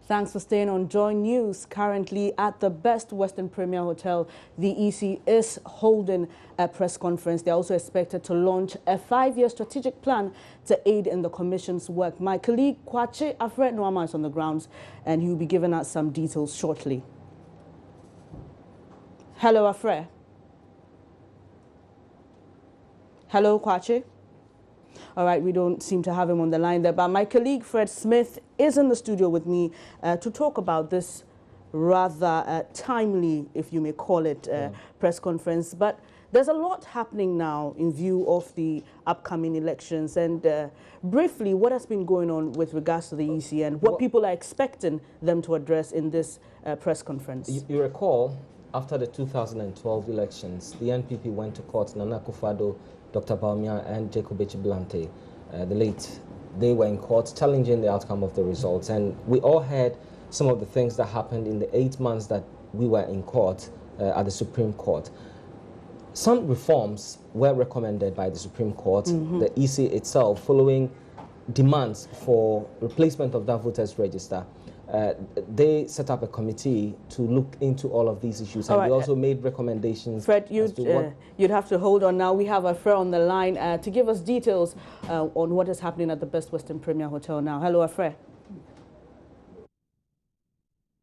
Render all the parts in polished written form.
Thanks for staying on Joy News. Currently at the Best Western Premier Hotel, the EC is holding a press conference. They're also expected to launch a 5-year strategic plan to aid in the Commission's work. My colleague Kwache Afred Nwama is on the grounds and he will be giving us some details shortly. Hello, Afred. Hello, Kwache. All right, we don't seem to have him on the line there, but my colleague Fred Smith is in the studio with me to talk about this rather timely, if you may call it, press conference. But there's a lot happening now in view of the upcoming elections. And briefly, what has been going on with regards to the EC and what people are expecting them to address in this press conference? You recall, after the 2012 elections, the NPP went to court. Nana Akufo-Addo, Dr. Bawumia and Jacob Blante, the late, they were in court challenging the outcome of the results. And we all heard some of the things that happened in the 8 months that we were in court at the Supreme Court. Some reforms were recommended by the Supreme Court, the EC itself, following demands for replacement of that voters register. They set up a committee to look into all of these issues, and they also made recommendations. Fred, you'd have to hold on now. We have a Afred on the line to give us details on what is happening at the Best Western Premier Hotel now. Hello, Afred.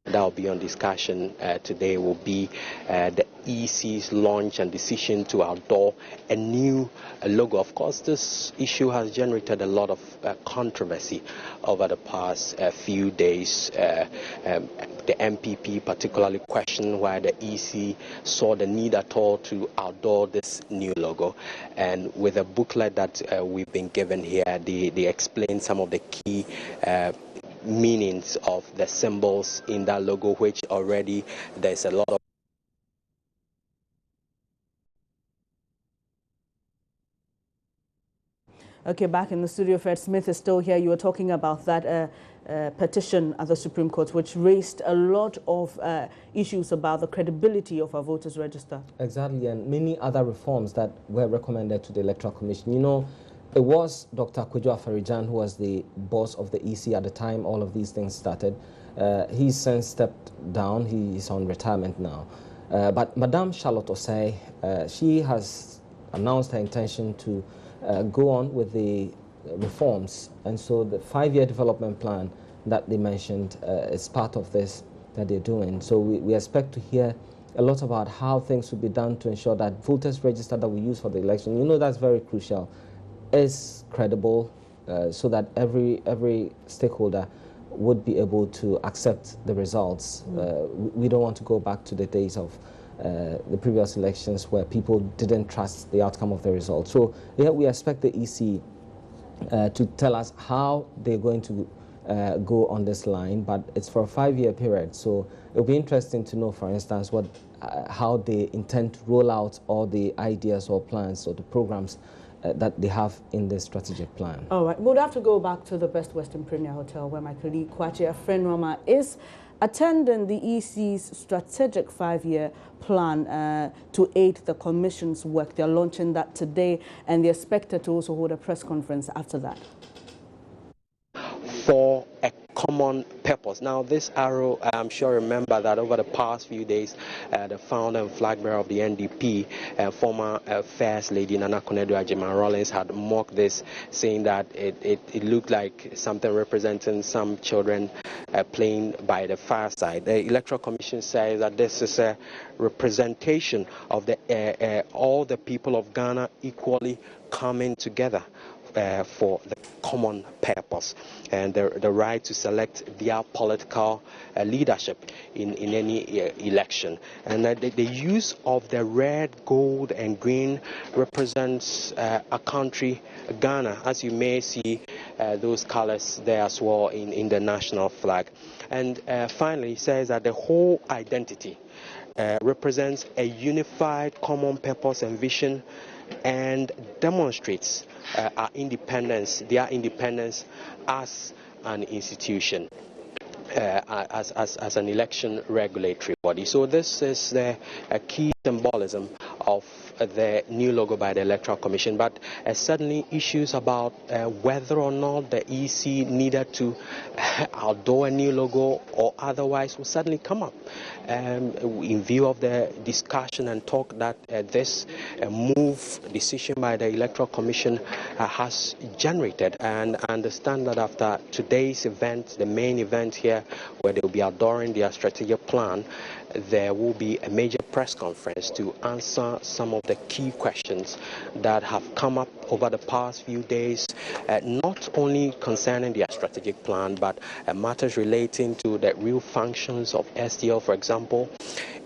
That will be on discussion today will be the EC's launch and decision to outdoor a new logo. Of course, this issue has generated a lot of controversy over the past few days. The MPP particularly questioned why the EC saw the need at all to outdoor this new logo. And with a booklet that we've been given here, they explain some of the key meanings of the symbols in that logo, which already there's a lot of. Okay, back in the studio, Fred Smith is still here. You were talking about that petition at the Supreme Court, which raised a lot of issues about the credibility of our voters register. Exactly, and many other reforms that were recommended to the Electoral Commission. You know, it was Dr. Kwadwo Afarijan who was the boss of the EC at the time all of these things started. He's since stepped down. He is on retirement now. But Madame Charlotte Osei, she has announced her intention to go on with the reforms. And so the 5-year development plan that they mentioned is part of this that they're doing. So we expect to hear a lot about how things will be done to ensure that voters register that we use for the election, you know, that's very crucial, is credible, so that every stakeholder would be able to accept the results. We don't want to go back to the days of the previous elections where people didn't trust the outcome of the results. So yeah, we expect the EC to tell us how they're going to go on this line, but it's for a 5-year period. So it'll be interesting to know, for instance, how they intend to roll out all the ideas or plans or the programs that they have in the strategic plan. All right, we'll have to go back to the Best Western Premier Hotel, where my colleague Kwache Afred Nwama is attending the EC's strategic 5-year plan to aid the Commission's work. They're launching that today, and they're expected to also hold a press conference after that. For a common purpose. Now, this arrow, I'm sure remember that over the past few days, the founder and flag bearer of the NDP, former First Lady Nana Akufo-Addo had mocked this, saying that it looked like something representing some children playing by the fireside. The Electoral Commission says that this is a representation of all the people of Ghana equally coming together for the common purpose and the right to select their political leadership in any election. And the use of the red, gold and green represents a country, Ghana, as you may see those colors there as well in the national flag. And finally, it says that the whole identity represents a unified common purpose and vision and demonstrates their independence as an institution, as an election regulatory body. So this is a key symbolism of the new logo by the Electoral Commission, but certainly issues about whether or not the EC needed to outdoor a new logo or otherwise will certainly come up in view of the discussion and talk that this decision by the Electoral Commission has generated. And I understand that after today's event, the main event here, where they will be outdooring their strategic plan, there will be a major press conference to answer some of the key questions that have come up over the past few days, not only concerning their strategic plan, but matters relating to the real functions of STL, for example,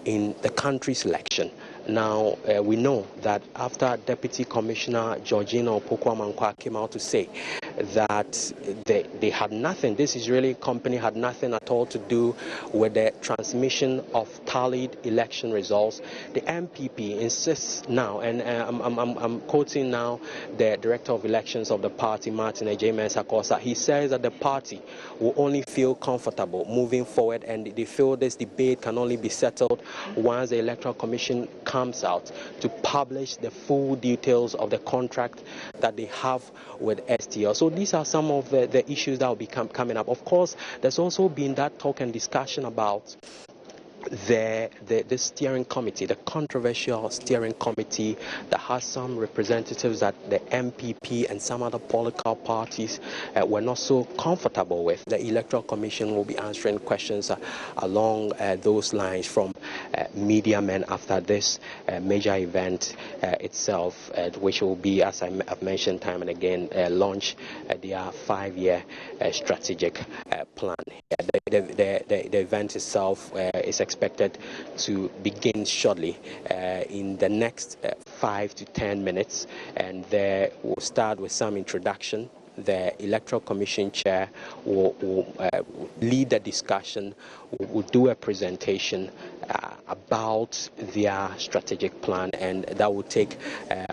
in the country's election. Now, we know that after Deputy Commissioner Georgina Opoku-Amankwa came out to say that they had nothing, this Israeli company had nothing at all to do with the transmission of tallied election results, the MPP insists now, and I'm quoting now the Director of Elections of the party, Martin Ejime-Sakosa. He says that the party will only feel comfortable moving forward, and they feel this debate can only be settled once the Electoral Commission comes out to publish the full details of the contract that they have with STL. So these are some of the issues that will be coming up. Of course, there's also been that talk and discussion about the steering committee, the controversial steering committee that has some representatives that the MPP and some other political parties were not so comfortable with. The Electoral Commission will be answering questions along those lines from media men after this major event itself, which will be, as I've mentioned time and again, launch their 5-year strategic plan. The event itself is expected to begin shortly in the next 5 to 10 minutes, and we'll start with some introduction. The Electoral Commission chair will lead the discussion, will do a presentation about their strategic plan, and that will take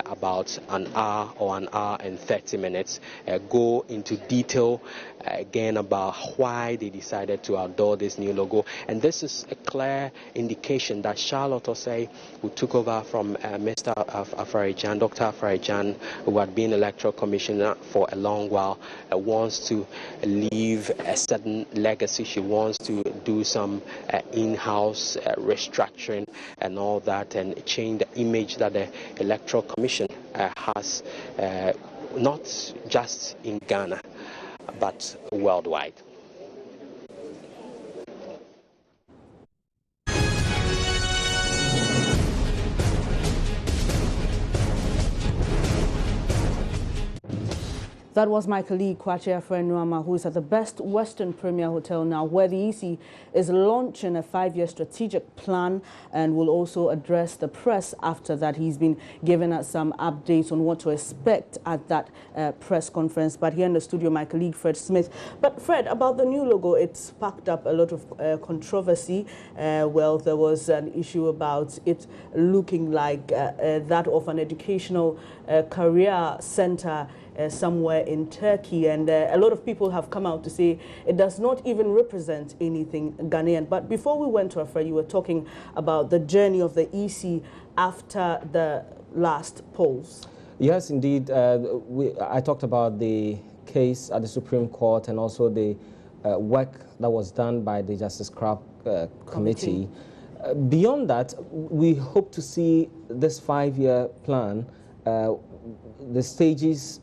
about an hour or an hour and 30 minutes, go into detail again about why they decided to outdoor this new logo. And this is a clear indication that Charlotte Osei, who took over from Mr. Afarajan, Dr. Afarajan, who had been Electoral Commissioner for a long while, wants to leave a certain legacy. She wants to do some in-house restructuring and all that, and change the image that the Electoral Commission has, not just in Ghana, but worldwide. That was my colleague Kwache Afre-Nuama, who is at the Best Western Premier Hotel now, where the EC is launching a 5-year strategic plan and will also address the press after that. He's been giving us some updates on what to expect at that press conference. But here in the studio, my colleague Fred Smith. But Fred, about the new logo, it sparked up a lot of controversy. Well, there was an issue about it looking like that of an educational career center somewhere in Turkey, and a lot of people have come out to say it does not even represent anything Ghanaian. But before we went to Afra, you were talking about the journey of the EC after the last polls. Yes, indeed. I talked about the case at the Supreme Court and also the work that was done by the Justice Crabb Committee. Beyond that, we hope to see this 5-year plan, the stages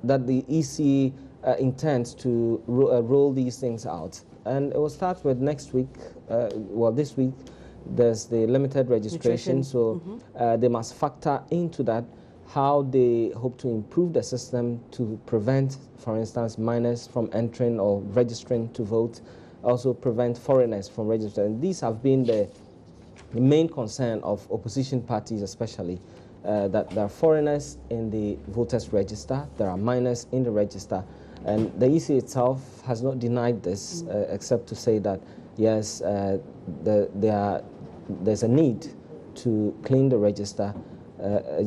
that the EC intends to roll these things out. And it will start with next week, well, this week, there's the limited registration, so they must factor into that how they hope to improve the system to prevent, for instance, minors from entering or registering to vote, also prevent foreigners from registering. These have been the main concern of opposition parties especially. That there are foreigners in the voters register, there are minors in the register, and the EC itself has not denied this, except to say that yes, there's a need to clean the register,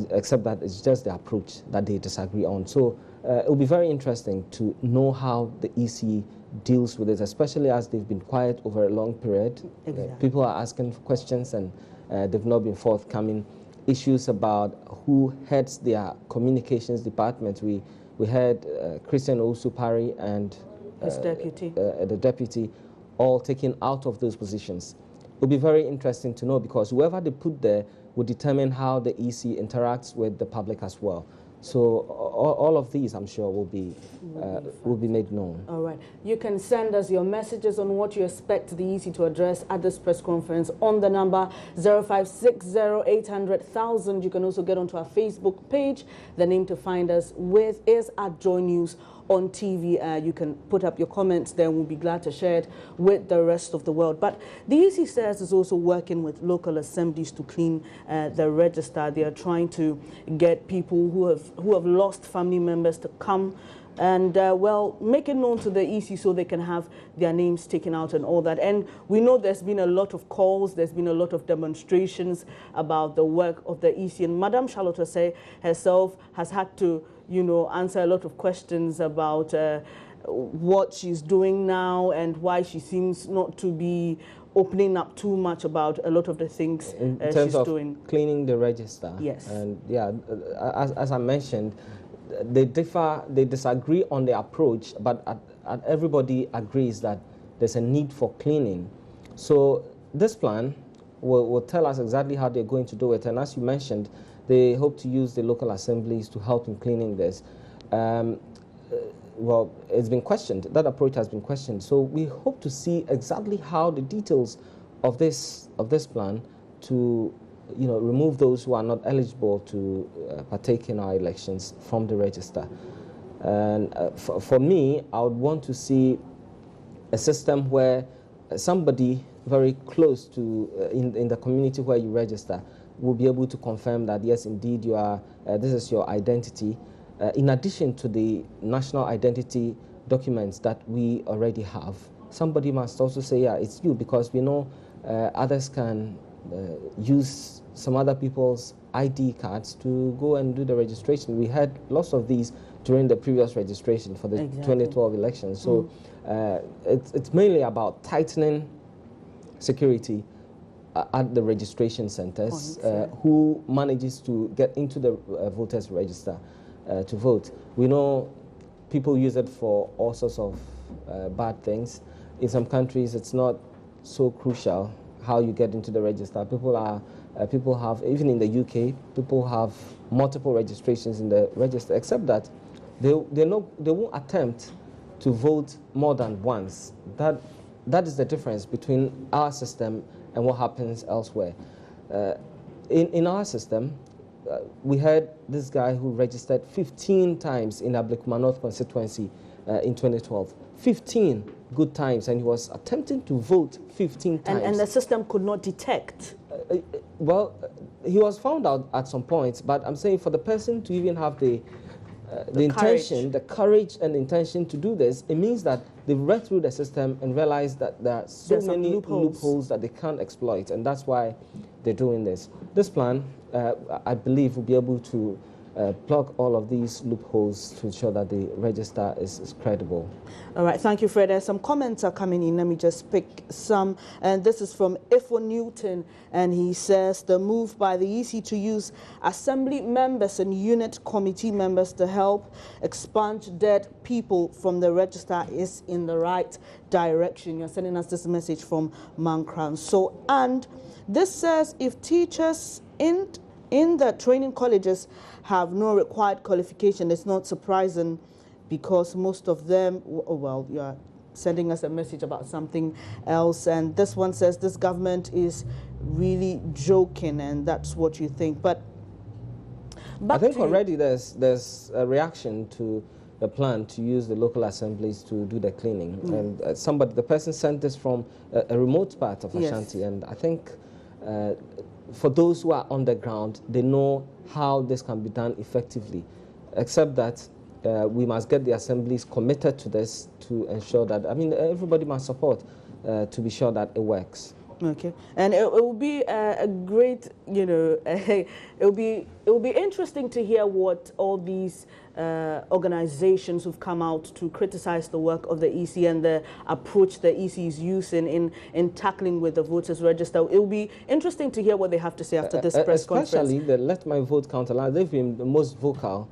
except that it's just the approach that they disagree on. So it will be very interesting to know how the EC deals with it, especially as they've been quiet over a long period. People are asking questions and they've not been forthcoming. issues about who heads their communications department. We had Christian Owusu-Parry and his deputy, the deputy, all taken out of those positions. It will be very interesting to know, because whoever they put there will determine how the EC interacts with the public as well. So all of these, I'm sure, will be made known. All right. You can send us your messages on what you expect the EC to address at this press conference on the number 0560-800-1000. You can also get onto our Facebook page. The name to find us with is @JoyNews on TV. You can put up your comments there. We'll be glad to share it with the rest of the world. But the EC says is also working with local assemblies to clean the register. They are trying to get people who have lost family members to come and, well, make it known to the EC so they can have their names taken out and all that. And we know there's been a lot of calls, there's been a lot of demonstrations about the work of the EC. And Madame Charlotte Osei herself has had to, you know, answer a lot of questions about what she's doing now and why she seems not to be opening up too much about a lot of the things in terms she's of doing. Cleaning the register. Yes. And yeah, as I mentioned, they disagree on the approach, but everybody agrees that there's a need for cleaning. So this plan will tell us exactly how they're going to do it. And as you mentioned, they hope to use the local assemblies to help in cleaning this. Well, it's been questioned. That approach has been questioned. So we hope to see exactly how the details of this plan to, you know, remove those who are not eligible to partake in our elections from the register. And for me, I would want to see a system where somebody very close to in the community where you register will be able to confirm that yes, indeed, you are. This is your identity. In addition to the national identity documents that we already have, somebody must also say, yeah, it's you, because we know others can use some other people's ID cards to go and do the registration. We had lots of these during the previous registration for the 2012 elections. So it's mainly about tightening security at the registration centers. Who manages to get into the voters register to vote. We know people use it for all sorts of bad things. In some countries, it's not so crucial how you get into the register. People have, even in the UK, people have multiple registrations in the register, except that they won't attempt to vote more than once. That is the difference between our system and what happens elsewhere. In our system, we had this guy who registered 15 times in Ablekuma North constituency in 2012. 15 good times, and he was attempting to vote 15 times. And the system could not detect. Well, he was found out at some points, but I'm saying for the person to even have the intention, the courage and intention to do this, it means that they've read through the system and realized that there are so many loopholes that they can't exploit, and that's why they're doing this. This plan, I believe, will be able to plug all of these loopholes to ensure that the register is credible. All right, thank you, Fred. Some comments are coming in. Let me just pick some. And this is from Ifo Newton, and he says the move by the EC to use assembly members and unit committee members to help expunge dead people from the register is in the right direction. You're sending us this message from Mankran. So, and this says if teachers in the training colleges have no required qualification, it's not surprising because most of them, well, you are sending us a message about something else. And this one says this government is really joking, and that's what you think. But I think already there's a reaction to the plan to use the local assemblies to do the cleaning. And the person sent this from a remote part of Ashanti, and I think for those who are on the ground, they know how this can be done effectively, except that we must get the assemblies committed to this to ensure that, I mean, everybody must support to be sure that it works. Okay, and it will be a great, you know, it will be interesting to hear what all these organizations who've come out to criticize the work of the EC and the approach the EC is using in tackling with the voters register. It will be interesting to hear what they have to say after this press conference. Especially the Let My Vote Count Alliance. They've been the most vocal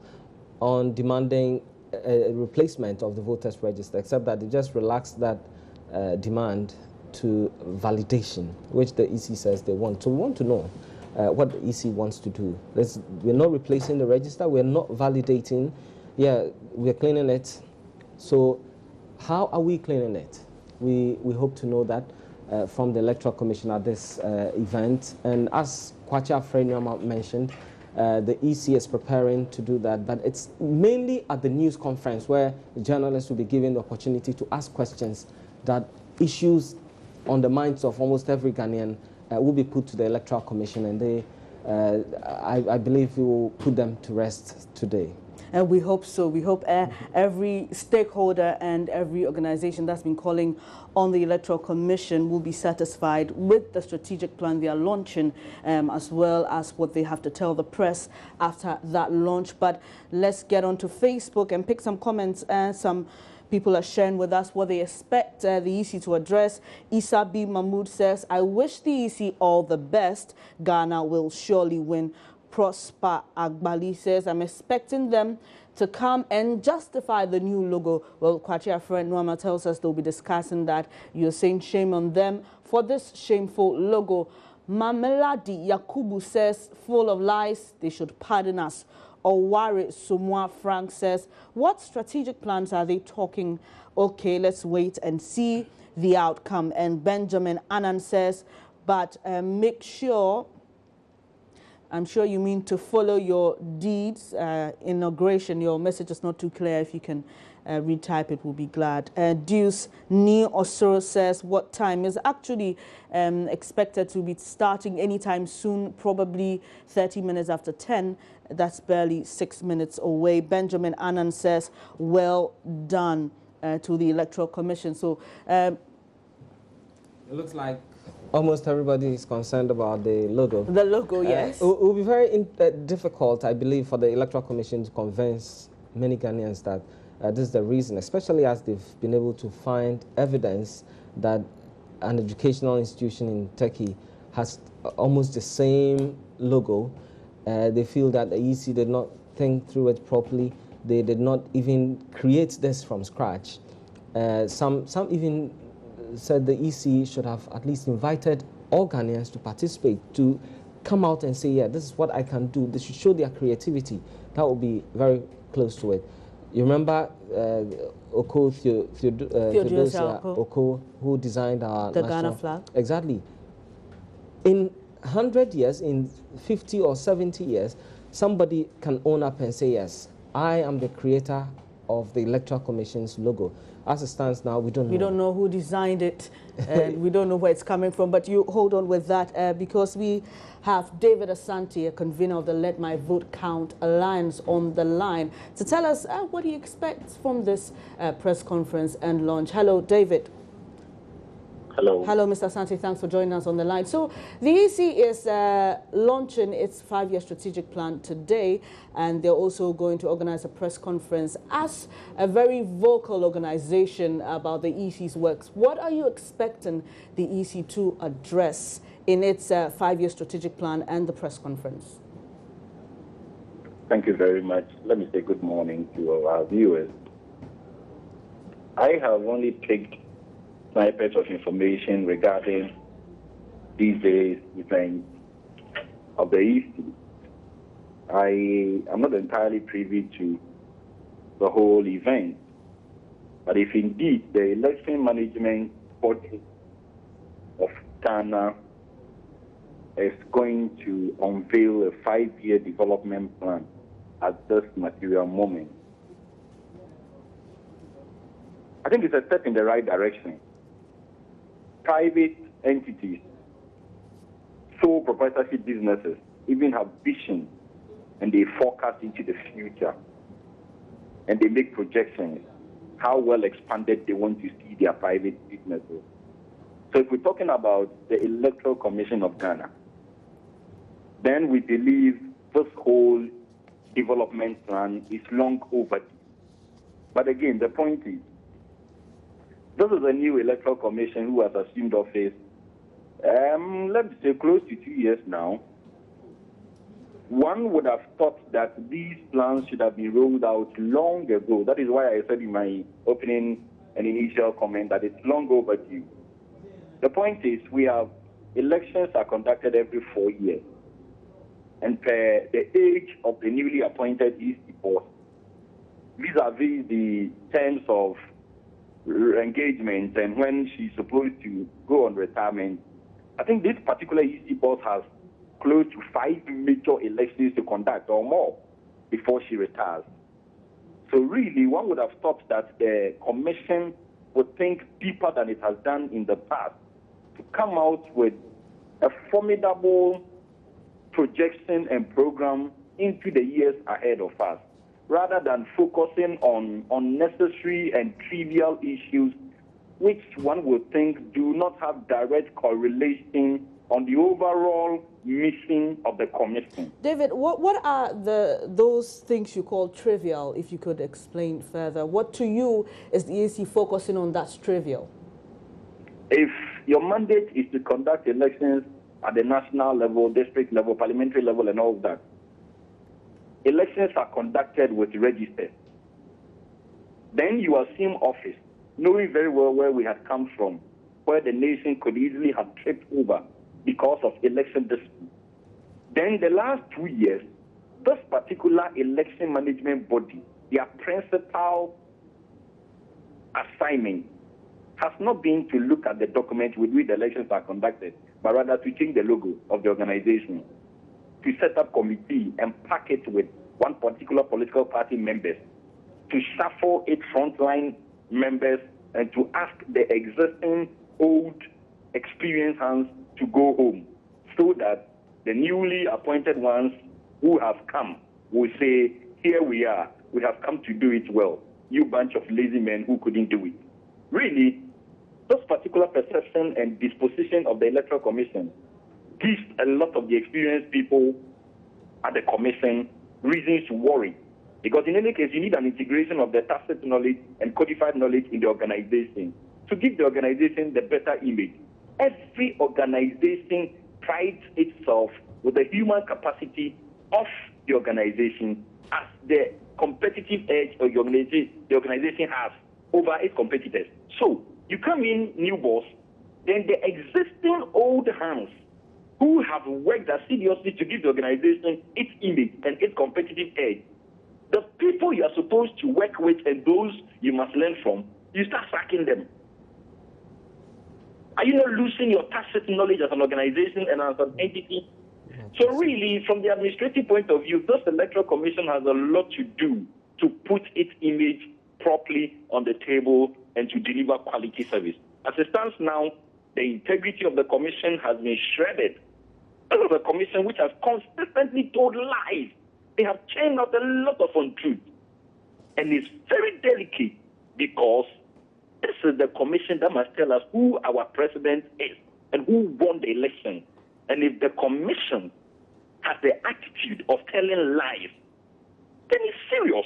on demanding a replacement of the voters register, except that they just relaxed that demand to validation, which the EC says they want. So we want to know what the EC wants to do. We're not replacing the register, we're not validating. Yeah, we're cleaning it. So how are we cleaning it? We hope to know that from the Electoral Commission at this event. And as Kwacha Afreniama mentioned, the EC is preparing to do that, but it's mainly at the news conference where journalists will be given the opportunity to ask questions that issues on the minds of almost every Ghanaian will be put to the Electoral Commission, and they, I believe, we will put them to rest today. And we hope so. We hope every stakeholder and every organization that's been calling on the Electoral Commission will be satisfied with the strategic plan they are launching, as well as what they have to tell the press after that launch. But let's get onto Facebook and pick some comments. Some people are sharing with us what they expect the EC to address. Isa B. Mahmood says, I wish the EC all the best. Ghana will surely win. Prosper Agbali says, I'm expecting them to come and justify the new logo. Well, Kwachi friend Nwama tells us they'll be discussing that. You're saying shame on them for this shameful logo. Mameladi Yakubu says, full of lies, they should pardon us. Owari Sumwa Frank says, what strategic plans are they talking? Okay, let's wait and see the outcome. And Benjamin Annan says, but make sure, I'm sure you mean to follow your deeds. Inauguration, your message is not too clear. If you can retype it, we'll be glad. Deuce Ni Osoro says, what time is actually expected to be starting anytime soon, probably 30 minutes after 10. That's barely 6 minutes away. Benjamin Annan says, well done to the Electoral Commission. So it looks like almost everybody is concerned about the logo. The logo, yes. It will be very difficult, I believe, for the Electoral Commission to convince many Ghanaians that this is the reason, especially as they've been able to find evidence that an educational institution in Turkey has almost the same logo. They feel that the EC did not think through it properly. They did not even create this from scratch. Some even said the EC should have at least invited all Ghanaians to participate, to come out and say, yeah, this is what I can do. They should show their creativity. That would be very close to it. You remember Oko Theodosia Oko, who designed our the Ghana flag? Exactly. In 100 years, in 50 or 70 years, somebody can own up and say, yes, I am the creator of the Electoral Commission's logo. As it stands now, we don't know. We don't know who designed it, and we don't know where it's coming from. But you hold on with that because we have David Asante, a convener of the Let My Vote Count Alliance, on the line to tell us what he expects from this press conference and launch. Hello, David. Hello. Hello, Mr. Asante. Thanks for joining us on the line. So the EC is launching its 5-year strategic plan today, and they're also going to organize a press conference as a very vocal organization about the EC's works. What are you expecting the EC to address in its 5-year strategic plan and the press conference? Thank you very much. Let me say good morning to our viewers. I have only picked snippets of information regarding these days events of the EC. I am not entirely privy to the whole event, but if indeed the election management body of Ghana is going to unveil a 5-year development plan at this material moment, I think it's a step in the right direction. Private entities, sole proprietorship businesses, even have vision and they forecast into the future and they make projections how well expanded they want to see their private businesses. So if we're talking about the Electoral Commission of Ghana, then we believe this whole development plan is long overdue. But again, the point is, this is a new Electoral Commission who has assumed office, let's say close to 2 years now. One would have thought that these plans should have been rolled out long ago. That is why I said in my opening and initial comment that it's long overdue. The point is, we have elections are conducted every 4 years. And per the age of the newly appointed EC boss, vis-a-vis the terms of engagement and when she's supposed to go on retirement, I think this particular EC boss has close to 5 major elections to conduct or more before she retires. So really, one would have thought that the commission would think deeper than it has done in the past to come out with a formidable projection and program into the years ahead of us, rather than focusing on unnecessary and trivial issues which one would think do not have direct correlation on the overall mission of the commission. David, what are those things you call trivial, if you could explain further? What to you is the EC focusing on that's trivial? If your mandate is to conduct elections at the national level, district level, parliamentary level, and all that, elections are conducted with registers. Then you assume office, knowing very well where we had come from, where the nation could easily have tripped over because of election dispute. Then the last 2 years, this particular election management body, their principal assignment has not been to look at the document with which the elections are conducted, but rather to change the logo of the organization, to set up committee and pack it with one particular political party members, to shuffle its frontline members, and to ask the existing old experienced hands to go home, so that the newly appointed ones who have come will say, here we are, we have come to do it well, you bunch of lazy men who couldn't do it. Really, this particular perception and disposition of the Electoral Commission gives a lot of the experienced people at the Commission reasons to worry. Because in any case, you need an integration of the tacit knowledge and codified knowledge in the organization to give the organization the better image. Every organization prides itself with the human capacity of the organization as the competitive edge of the organization has over its competitors. So you come in, new boss, then the existing old hands who have worked assiduously to give the organization its image and its competitive edge, the people you are supposed to work with and those you must learn from, you start sacking them. Are you not losing your tacit knowledge as an organization and as an entity? So really, from the administrative point of view, this Electoral Commission has a lot to do to put its image properly on the table and to deliver quality service. As it stands now, the integrity of the commission has been shredded. This is a commission which has consistently told lies. They have churned out a lot of untruth. And it's very delicate because this is the commission that must tell us who our president is and who won the election. And if the commission has the attitude of telling lies, then it's serious.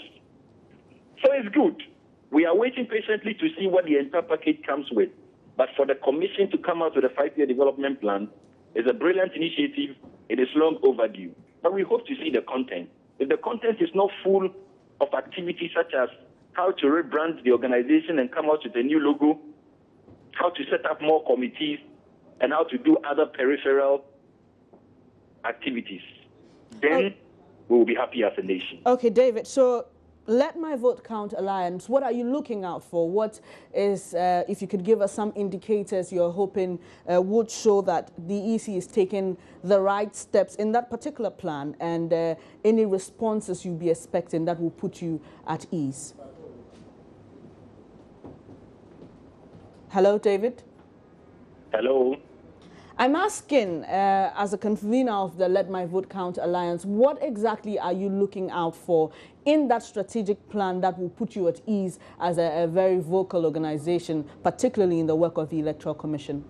So it's good. We are waiting patiently to see what the entire package comes with. But for the commission to come out with a 5-year development plan is a brilliant initiative. It is long overdue. But we hope to see the content. If the content is not full of activities such as how to rebrand the organization and come out with a new logo, how to set up more committees, and how to do other peripheral activities, then we will be happy as a nation. Okay, David, so Let My Vote Count Alliance, what are you looking out for? What is, if you could give us some indicators you're hoping would show that the EC is taking the right steps in that particular plan, and any responses you'll be expecting that will put you at ease? Hello, David? Hello? I'm asking, as a convener of the Let My Vote Count Alliance, what exactly are you looking out for in that strategic plan that will put you at ease as a very vocal organization, particularly in the work of the Electoral Commission?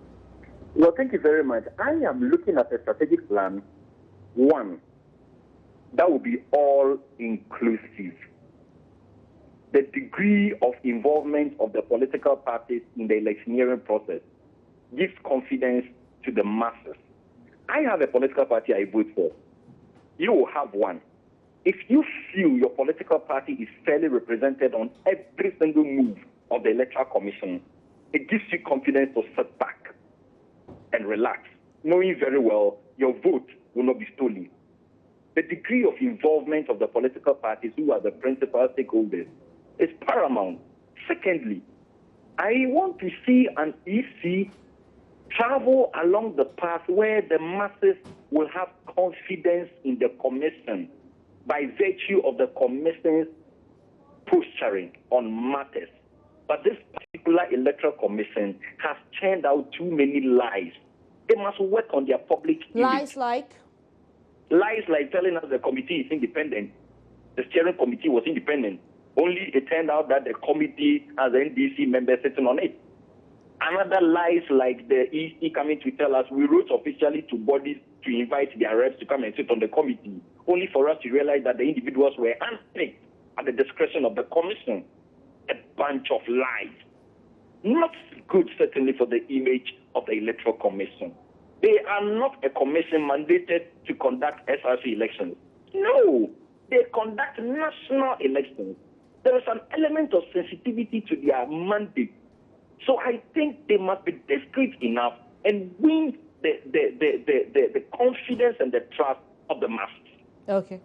Well, thank you very much. I am looking at a strategic plan, one, that will be all-inclusive. The degree of involvement of the political parties in the electioneering process gives confidence to the masses. I have a political party I vote for. You will have one. If you feel your political party is fairly represented on every single move of the Electoral Commission, it gives you confidence to sit back and relax, knowing very well your vote will not be stolen. The degree of involvement of the political parties, who are the principal stakeholders, is paramount. Secondly, I want to see an EC travel along the path where the masses will have confidence in the commission by virtue of the commission's posturing on matters. But this particular electoral commission has churned out too many lies. They must work on their public Lies image. like? Lies like telling us the committee is independent. The steering committee was independent. Only it turned out that the committee has NDC members sitting on it. Another lies like the EC coming to tell us we wrote officially to bodies to invite their reps to come and sit on the committee, only for us to realize that the individuals were handpicked at the discretion of the commission. A bunch of lies. Not good, certainly, for the image of the Electoral Commission. They are not a commission mandated to conduct SRC elections. No, they conduct national elections. There is an element of sensitivity to their mandate. So I think they must be discreet enough and win the confidence and the trust of the masses. Okay.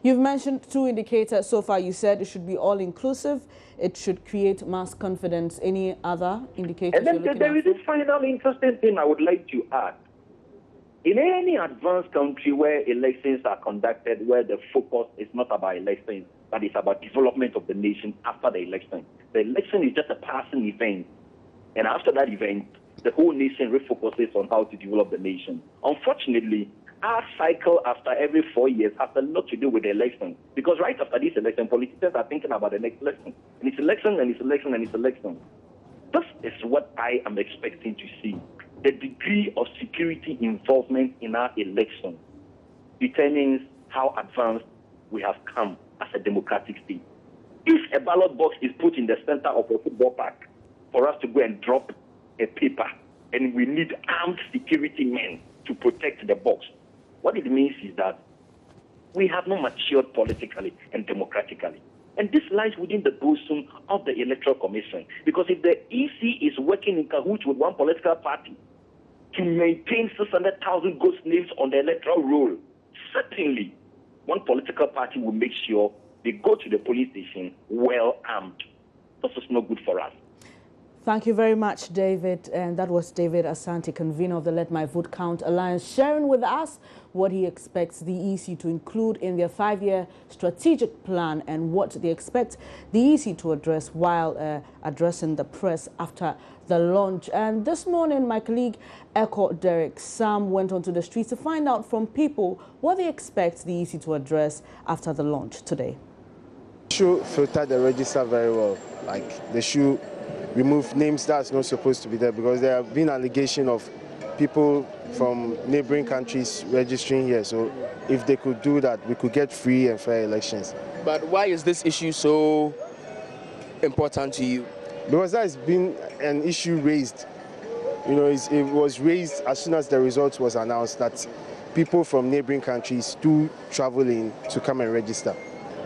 You've mentioned two indicators so far. You said it should be all-inclusive. It should create mass confidence. Any other indicators? And then there is this final interesting thing I would like to add. In any advanced country where elections are conducted, where the focus is not about elections, but it's about development of the nation after the election. The election is just a passing event. And after that event, the whole nation refocuses on how to develop the nation. Unfortunately, our cycle after every 4 years has a lot to do with the election. Because right after this election, politicians are thinking about the next election. And it's election, and it's election, and it's election. This is what I am expecting to see. The degree of security involvement in our election determines how advanced we have come as a democratic state. If a ballot box is put in the center of a football park for us to go and drop a paper, and we need armed security men to protect the box, what it means is that we have not matured politically and democratically. And this lies within the bosom of the Electoral Commission. Because if the EC is working in cahoots with one political party to maintain 600,000 ghost names on the electoral roll, certainly one political party will make sure they go to the police station well armed. This is not good for us. Thank you very much, David. And that was David Asante, convener of the Let My Vote Count Alliance, sharing with us what he expects the EC to include in their 5-year strategic plan and what they expect the EC to address while addressing the press after the launch. And this morning, my colleague Echo Derek Sam went onto the streets to find out from people what they expect the EC to address after the launch today. Should filter the register very well. Like they should remove names that's not supposed to be there, because there have been allegations of people from neighboring countries registering here. So if they could do that, we could get free and fair elections. But why is this issue so important to you? Because that has been an issue raised. You know, it was raised as soon as the results was announced that people from neighboring countries do travel in to come and register.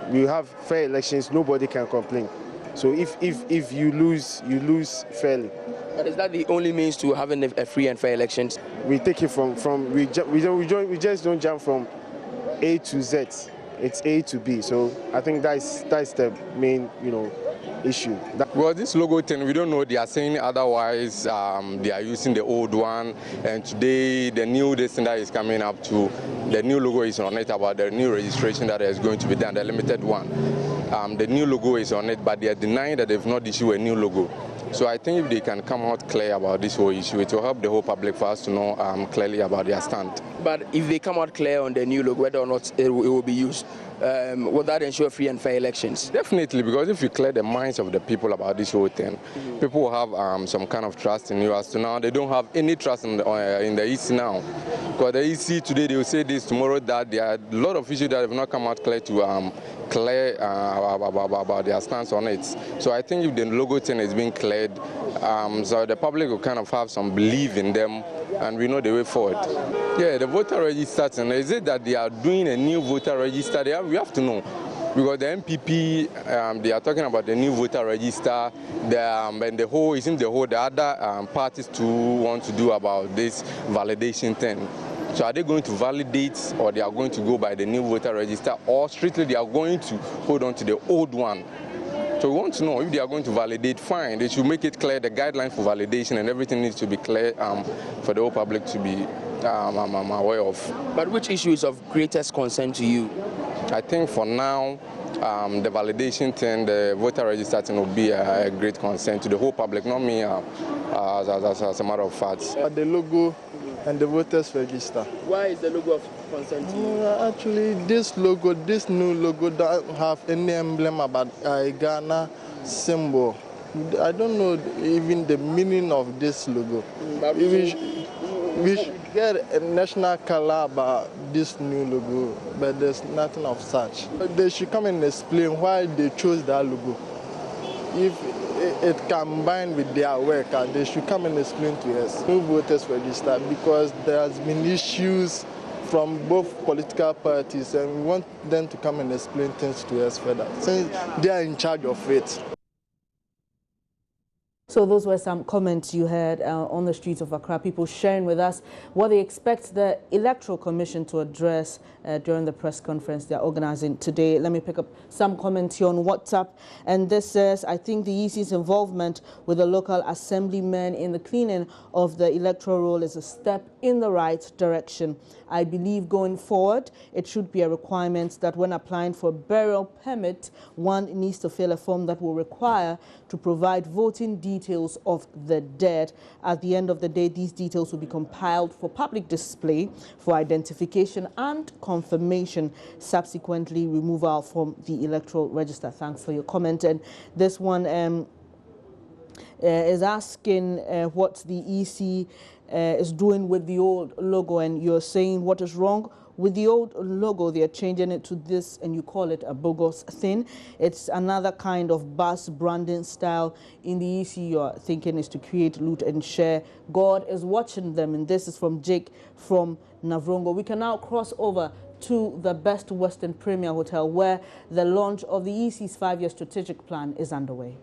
We have fair elections, nobody can complain. So if you lose, you lose fairly. But is that the only means to having a free and fair elections? We take it we just don't jump from A to Z. It's A to B. So I think that's the main, issue. Well, this logo thing, we don't know. They are saying otherwise. They are using the old one, and today the new thing that is coming up to the new logo is on it about the new registration that is going to be done, the limited one. The new logo is on it, but they are denying that they've not issued a new logo. So I think if they can come out clear about this whole issue, it will help the whole public for us to know clearly about their stand. But if they come out clear on the new logo, whether or not it will be used, will that ensure free and fair elections? Definitely, because if you clear the minds of the people about this whole thing, people will have some kind of trust in you. As to now, they don't have any trust in the EC now. Because the EC today, they will say this, tomorrow that. There are a lot of issues that have not come out clear to clear about their stance on it. So I think if the logo thing is being cleared, so the public will kind of have some belief in them, and we know the way forward. Yeah, the voter register, and is it that they are doing a new voter register? We have to know. Because the MPP, they are talking about the new voter register, and the other parties too want to do about this validation thing. So are they going to validate, or they are going to go by the new voter register, or strictly they are going to hold on to the old one? So we want to know if they are going to validate, fine. They should make it clear, the guidelines for validation and everything needs to be clear for the whole public to be aware of. But which issue is of greatest concern to you? I think for now, the validation thing, the voter register thing will be a great concern to the whole public, not me as a matter of fact. The logo and the voters register. Why is the logo of concern to you? Actually, this new logo doesn't have any emblem about Ghana symbol. I don't know even the meaning of this logo. We should get a national color about this new logo, but there's nothing of such. They should come and explain why they chose that logo. If it combined with their work, they should come and explain to us. New voters register, because there has been issues from both political parties, and we want them to come and explain things to us further, since they are in charge of it. So those were some comments you heard on the streets of Accra, people sharing with us what they expect the Electoral Commission to address during the press conference they're organizing today. Let me pick up some comments here on WhatsApp. And this says, I think the EC's involvement with the local assemblymen in the cleaning of the electoral roll is a step in the right direction. I believe going forward, it should be a requirement that when applying for a burial permit, one needs to fill a form that will require to provide voting details of the dead. At the end of the day, these details will be compiled for public display, for identification and confirmation, subsequently removal from the electoral register. Thanks for your comment. And this one is asking what the EC is doing with the old logo, and you're saying what is wrong with the old logo. They are changing it to this, and you call it a bogus thing. It's another kind of bus branding style. In the EC, you're thinking is to create, loot and share. God is watching them, and this is from Jake from Navrongo. We can now cross over to the Best Western Premier Hotel, where the launch of the EC's 5-year strategic plan is underway.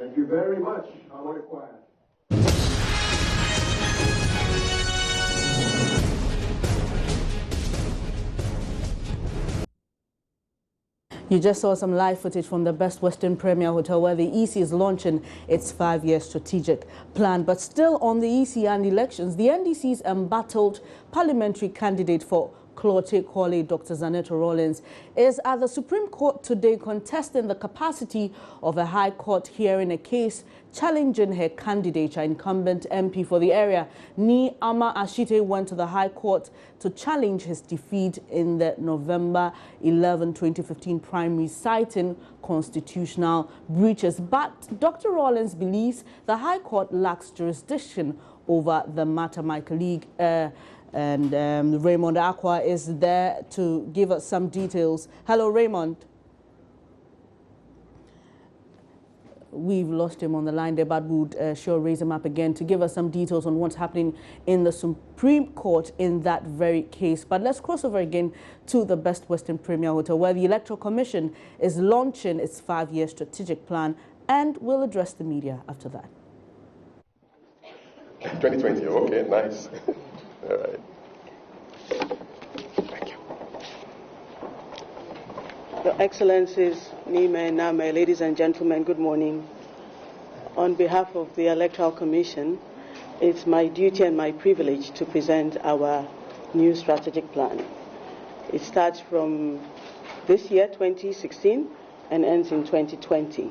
Thank you very much. I want to quiet. You just saw some live footage from the Best Western Premier Hotel where the EC is launching its 5-year strategic plan. But still on the EC and elections, the NDC's embattled parliamentary candidate for Clote Kwale, Dr. Zanetta Rawlings, is at the Supreme Court today contesting the capacity of a High Court hearing a case challenging her candidature. Incumbent MP for the area, Ni Ama Ashite, went to the High Court to challenge his defeat in the November 11, 2015 primary, citing constitutional breaches. But Dr. Rawlings believes the High Court lacks jurisdiction over the matter. My colleague Raymond Aqua is there to give us some details. Hello, Raymond. We've lost him on the line there, but we'll sure raise him up again to give us some details on what's happening in the Supreme Court in that very case. But let's cross over again to the Best Western Premier Hotel, where the Electoral Commission is launching its 5-year strategic plan, and will address the media after that. 2020, okay, nice. All right. Thank you. Your Excellencies, Nime, Name, ladies and gentlemen, good morning. On behalf of the Electoral Commission, it's my duty and my privilege to present our new strategic plan. It starts from this year, 2016, and ends in 2020.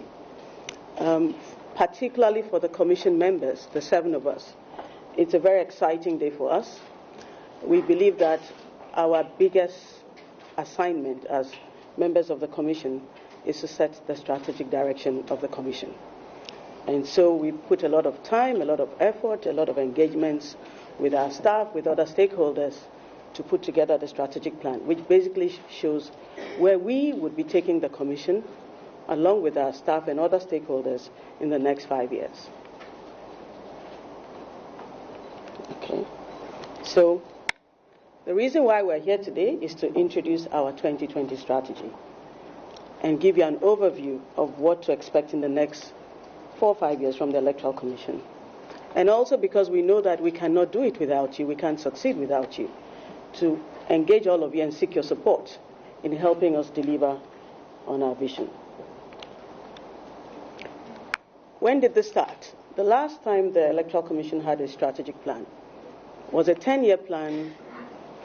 Particularly for the Commission members, the 7 of us, it's a very exciting day for us. We believe that our biggest assignment as members of the Commission is to set the strategic direction of the Commission. And so we put a lot of time, a lot of effort, a lot of engagements with our staff, with other stakeholders, to put together the strategic plan, which basically shows where we would be taking the Commission, along with our staff and other stakeholders, in the next 5 years. Okay. So the reason why we're here today is to introduce our 2020 strategy and give you an overview of what to expect in the next 4 or 5 years from the Electoral Commission. And also because we know that we cannot do it without you, we can't succeed without you, to engage all of you and seek your support in helping us deliver on our vision. When did this start? The last time the Electoral Commission had a strategic plan was a 10-year plan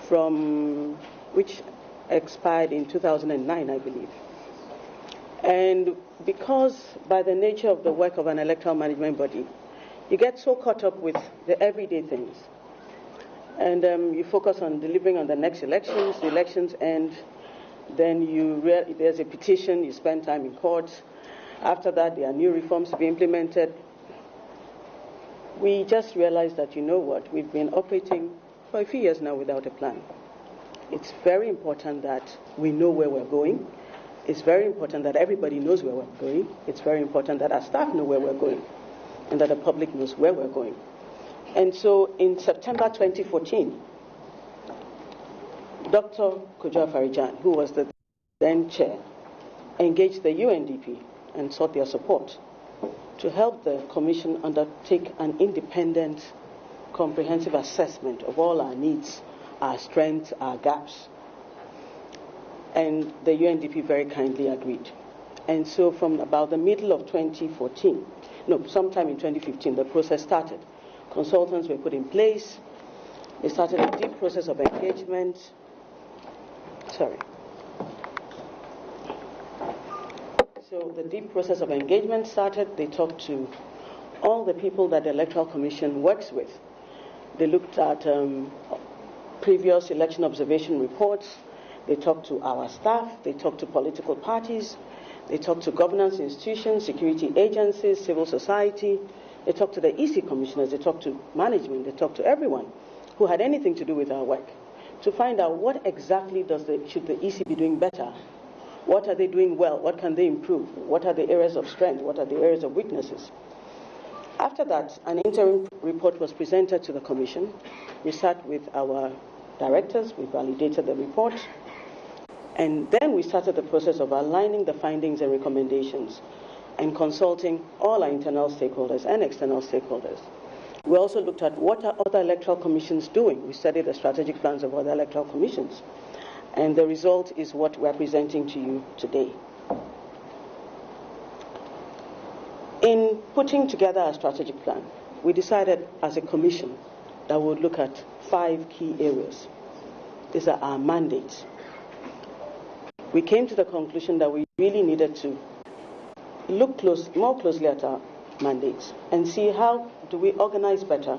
from which expired in 2009, I believe. And because by the nature of the work of an electoral management body, you get so caught up with the everyday things. And you focus on delivering on the next elections, the elections end, then there's a petition, you spend time in court. After that, there are new reforms to be implemented. We just realized that, you know what, we've been operating for a few years now without a plan. It's very important that we know where we're going. It's very important that everybody knows where we're going. It's very important that our staff know where we're going and that the public knows where we're going. And so in September 2014, Dr. Kojo Afari-Gyan, who was the then chair, engaged the UNDP and sought their support to help the Commission undertake an independent, comprehensive assessment of all our needs, our strengths, our gaps. And the UNDP very kindly agreed. And so from about the middle of 2014, sometime in 2015, the process started. Consultants were put in place. They started a deep process of engagement. So the deep process of engagement started. They talked to all the people that the Electoral Commission works with. They looked at previous election observation reports. They talked to our staff. They talked to political parties. They talked to governance institutions, security agencies, civil society. They talked to the EC commissioners. They talked to management. They talked to everyone who had anything to do with our work to find out what exactly should the EC be doing better. What are they doing well? What can they improve? What are the areas of strength? What are the areas of weaknesses? After that, an interim report was presented to the Commission. We sat with our directors. We validated the report. And then we started the process of aligning the findings and recommendations and consulting all our internal stakeholders and external stakeholders. We also looked at what are other electoral commissions doing. We studied the strategic plans of other electoral commissions. And the result is what we're presenting to you today. In putting together a strategic plan, we decided as a commission that we would look at 5 key areas. These are our mandates. We came to the conclusion that we really needed to look more closely at our mandates and see how do we organize better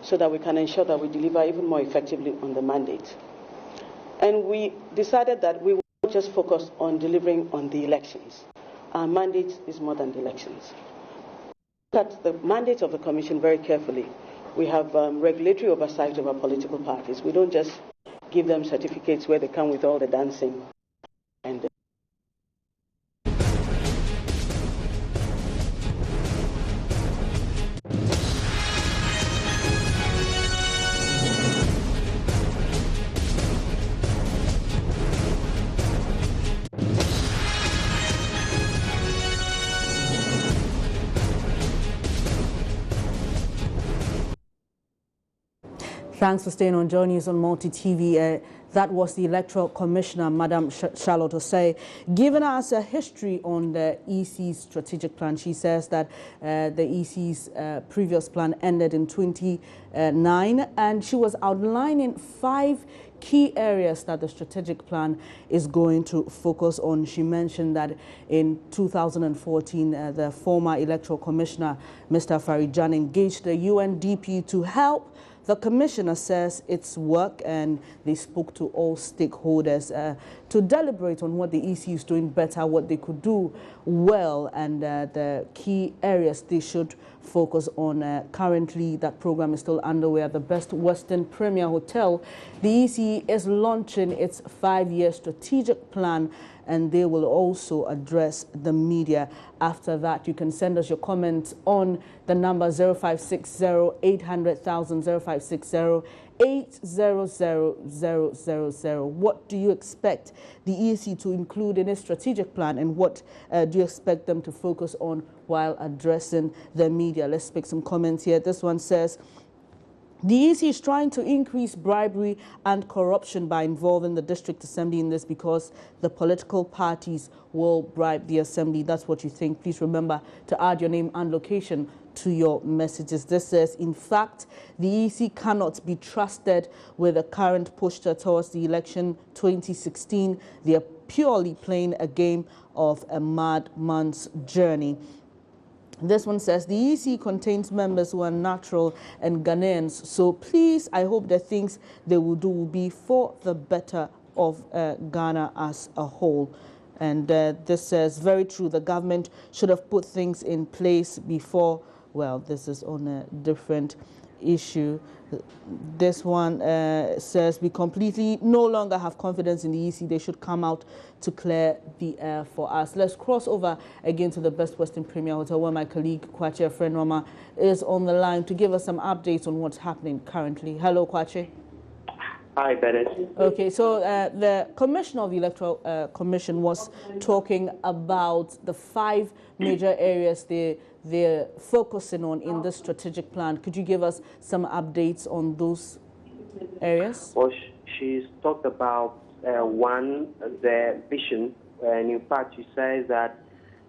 so that we can ensure that we deliver even more effectively on the mandate. And we decided that we would just focus on delivering on the elections. Our mandate is more than the elections. Look at the mandate of the Commission very carefully. We have regulatory oversight over political parties. We don't just give them certificates where they come with all the dancing. And Thanks for staying on Joy News on Multi TV. That was the Electoral Commissioner, Madam Charlotte Osei, giving us a history on the EC's strategic plan. She says that the EC's previous plan ended in 2009, and she was outlining 5 key areas that the strategic plan is going to focus on. She mentioned that in 2014, the former Electoral Commissioner, Mr. Farijan, engaged the UNDP to help the Commission assess its work, and they spoke to all stakeholders to deliberate on what the EC is doing better, what they could do well, and the key areas they should focus on. Currently, that program is still underway at the Best Western Premier Hotel. The EC is launching its 5-year strategic plan, and they will also address the media. After that, you can send us your comments on the number 0560-800,000, 0560-800-000. What do you expect the EC to include in its strategic plan, and what do you expect them to focus on while addressing the media? Let's pick some comments here. This one says, the EC is trying to increase bribery and corruption by involving the district assembly in this because the political parties will bribe the assembly. That's what you think. Please remember to add your name and location to your messages. This says, in fact, the EC cannot be trusted with the current posture towards the election 2016. They are purely playing a game of a madman's journey. This one says, the EC contains members who are natural and Ghanaians, so please, I hope the things they will do will be for the better of Ghana as a whole. And this says, very true, the government should have put things in place before. Well, this is on a different issue. This one says, we completely no longer have confidence in the EC. They should come out to clear the air for us. Let's cross over again to the Best Western Premier Hotel, where my colleague Kwache Friend-Rama is on the line to give us some updates on what's happening currently. Hello, Kwache. Hi, Bennett. Okay, so the Commissioner of the Electoral Commission was talking about the 5 major areas they're focusing on in this strategic plan. Could you give us some updates on those areas? Well, she's talked about one, the vision, and in fact, she says that,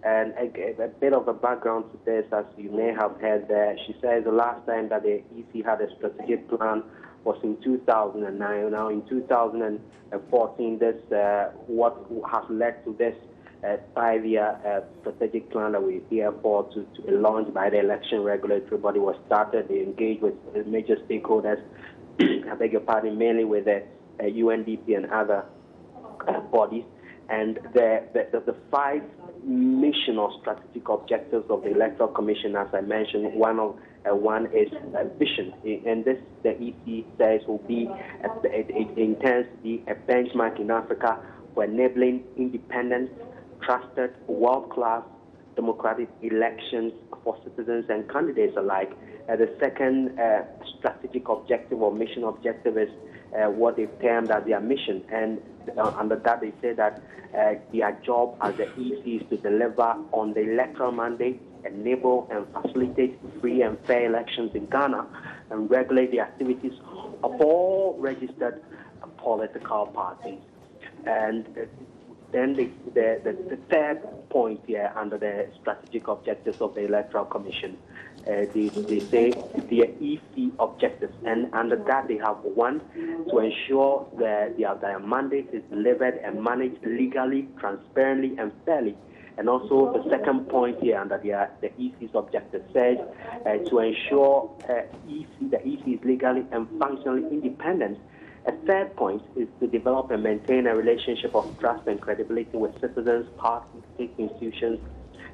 and a bit of a background to this, as you may have heard, she says the last time that the EC had a strategic plan was in 2009. Now, in 2014, this what has led to this 5-year strategic plan that we're here for to be launched by the election regulatory body was started. They engaged with major stakeholders, I beg your pardon, mainly with the UNDP and other bodies. And the 5 mission or strategic objectives of the Electoral Commission, as I mentioned, one is vision, and this the EC says will be it intends to be a benchmark in Africa for enabling independent, trusted, world-class democratic elections for citizens and candidates alike. The second strategic objective or mission objective is what they've termed as their mission, and under that they say that their job as the EC is to deliver on the electoral mandate, enable and facilitate free and fair elections in Ghana, and regulate the activities of all registered political parties. And then the third point here under the strategic objectives of the Electoral Commission, they say their EC objectives, and under that they have one, to ensure that their mandate is delivered and managed legally, transparently, and fairly. And also the second point here under the EC's objective says to ensure the EC is legally and functionally independent. A third point is to develop and maintain a relationship of trust and credibility with citizens, parties, state institutions,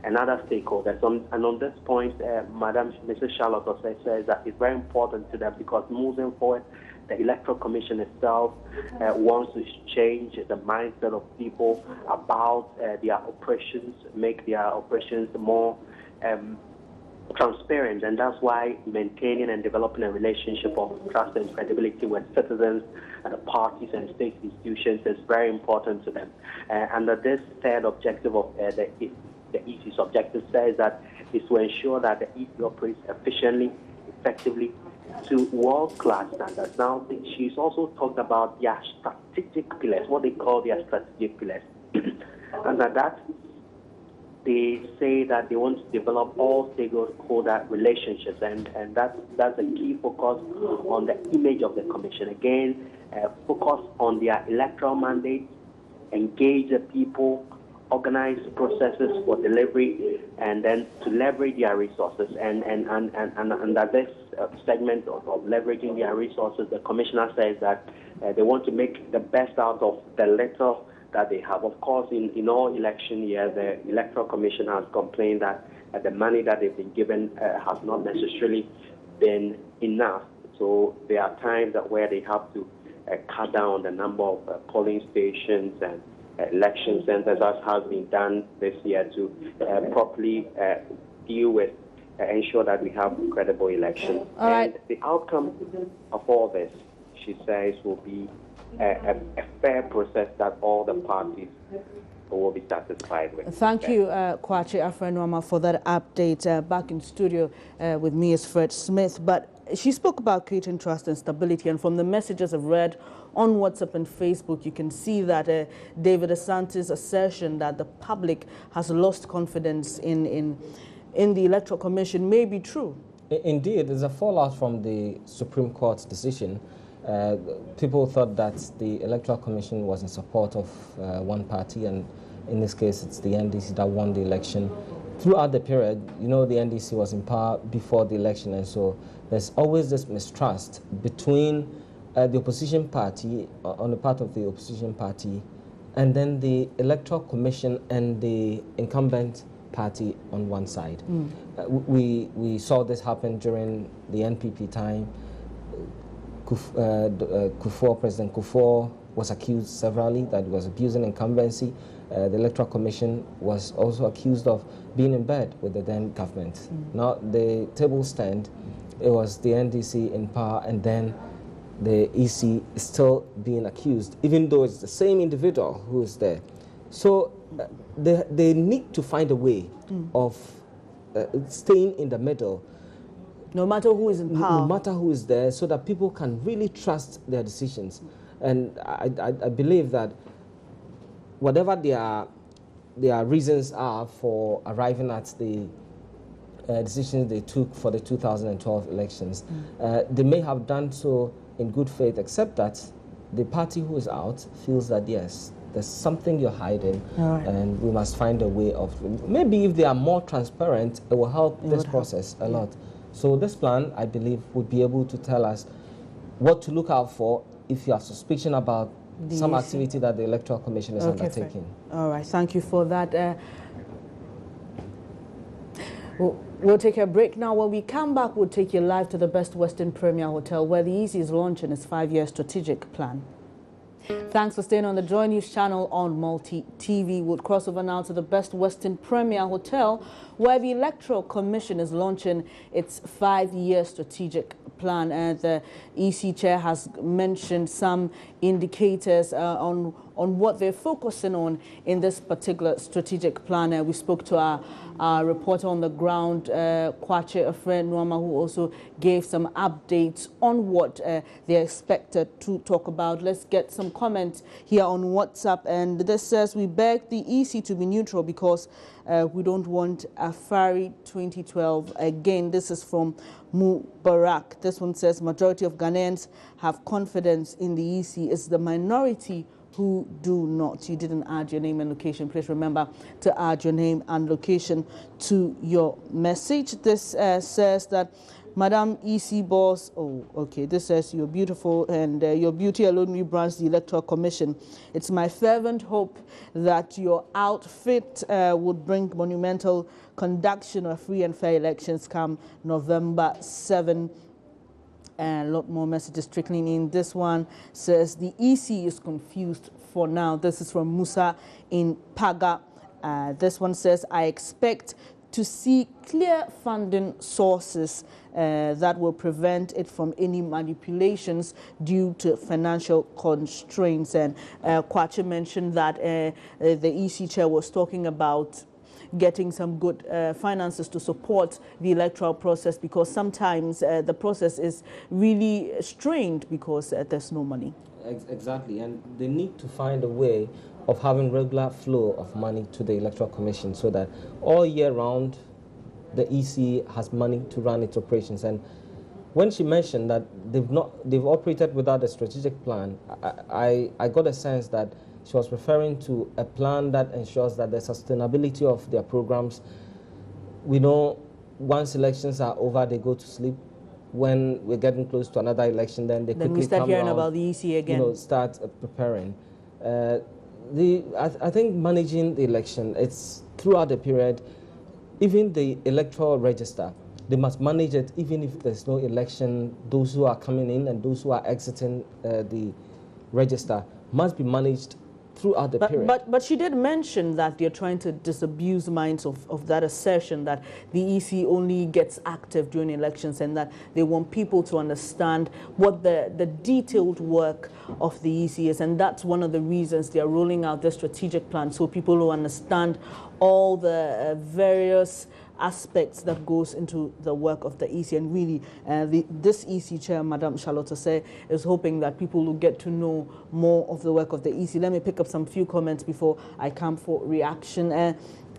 and other stakeholders. And on this point, Mrs. Charlotte also says that it's very important to them because moving forward, the Electoral Commission itself wants to change the mindset of people about their operations, make their operations more transparent, and that's why maintaining and developing a relationship of trust and credibility with citizens and parties and state institutions is very important to them. Under this third objective of the EC's objective says that is to ensure that the EC operates efficiently, effectively, to world-class standards. Now, she's also talked about their strategic pillars, what they call their strategic pillars. Under that, they say that they want to develop all stakeholder relationships, and that's a key focus on the image of the Commission. Again, focus on their electoral mandate, engage the people, organize processes for delivery, and then to leverage their resources. And under this segment of leveraging their resources, the Commissioner says that they want to make the best out of the little that they have. Of course, in all election years, the Electoral Commission has complained that the money that they've been given has not necessarily been enough. So there are times where they have to cut down the number of polling stations and election centers, as has been done this year, to properly deal with, ensure that we have credible elections. And the outcome of all this, she says, will be a fair process that all the parties will be satisfied with. Thank you, Kwache Afrenwama, for that update. Back in studio with me is Fred Smith. But she spoke about creating trust and stability, and from the messages I've read on WhatsApp and Facebook, you can see that David Asante's assertion that the public has lost confidence in the Electoral Commission may be true. Indeed, there's a fallout from the Supreme Court's decision. People thought that the Electoral Commission was in support of one party, and in this case it's the NDC that won the election. Throughout the period, you know, the NDC was in power before the election, and so there's always this mistrust between the opposition party, on the part of the opposition party, and then the Electoral Commission and the incumbent party on one side. We saw this happen during the NPP time. President Kufuor was accused severally that he was abusing incumbency. The Electoral Commission was also accused of being in bed with the then government. Now the table stand, it was the NDC in power, and then the EC is still being accused, even though it's the same individual who is there. So they need to find a way of staying in the middle, no matter who is in power. No matter who is there, so that people can really trust their decisions. And I believe that whatever their reasons are for arriving at the decisions they took for the 2012 elections, they may have done so in good faith, except that the party who is out feels that, yes, there's something you're hiding, and we must find a way of, maybe if they are more transparent, it will help this process a lot. So this plan, I believe, would be able to tell us what to look out for if you have suspicion about some activity that the Electoral Commission is undertaking. All right, thank you for that. We'll take a break now. When we come back, we'll take you live to the Best Western Premier Hotel, where the EC is launching its 5-year strategic plan. Thanks for staying on the Joy News channel on Multi TV. We'll cross over now to the Best Western Premier Hotel, where the Electoral Commission is launching its 5-year strategic plan. The EC chair has mentioned some indicators on what they're focusing on in this particular strategic plan. We spoke to our reporter on the ground, Kwache Nuama, who also gave some updates on what they're expected to talk about. Let's get some comments here on WhatsApp. And this says, we beg the EC to be neutral because we don't want a fiery 2012 again. This is from Mubarak. This one says, majority of Ghanaians have confidence in the EC. It's the minority who do not. You didn't add your name and location. Please remember to add your name and location to your message. This says that Madam EC boss, oh, okay, this says you're beautiful and your beauty alone rebrands the Electoral Commission. It's my fervent hope that your outfit would bring monumental conduction of free and fair elections come November 7. And a lot more messages trickling in. This one says the EC is confused for now. This is from Musa in Paga. This one says, I expect to see clear funding sources that will prevent it from any manipulations due to financial constraints. And Kwache mentioned that the EC chair was talking about getting some good finances to support the electoral process, because sometimes the process is really strained because there's no money. Exactly, and they need to find a way of having regular flow of money to the Electoral Commission so that all year round the EC has money to run its operations. And when she mentioned that they've operated without a strategic plan, I got a sense that she was referring to a plan that ensures that the sustainability of their programs. We know once elections are over, they go to sleep. When we're getting close to another election, then they quickly we start come hearing around, about the EC again. Start preparing. I think managing the election, it's throughout the period. Even the electoral register, they must manage it even if there's no election. Those who are coming in and those who are exiting the register must be managed throughout the period. But she did mention that they're trying to disabuse minds of that assertion that the EC only gets active during elections, and that they want people to understand what the detailed work of the EC is. And that's one of the reasons they are rolling out the strategic plan, so people will understand all the various aspects that goes into the work of the EC. And really, this EC chair, Madam Charlotte Say, is hoping that people will get to know more of the work of the EC. Let me pick up some few comments before I come for reaction.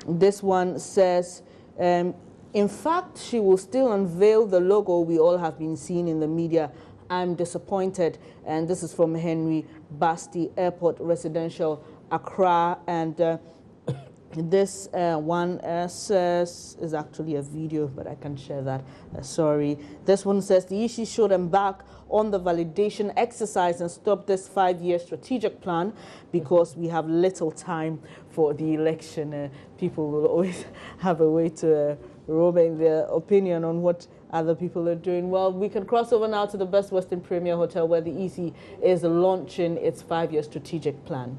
This one says, in fact, she will still unveil the logo we all have been seeing in the media. I'm disappointed. And this is from Henry Basti, Airport Residential, Accra. And this one says, is actually a video, but I can share that. Sorry. This one says the EC should embark on the validation exercise and stop this 5-year strategic plan because we have little time for the election. People will always have a way to robe in their opinion on what other people are doing. Well, we can cross over now to the Best Western Premier Hotel, where the EC is launching its 5-year strategic plan.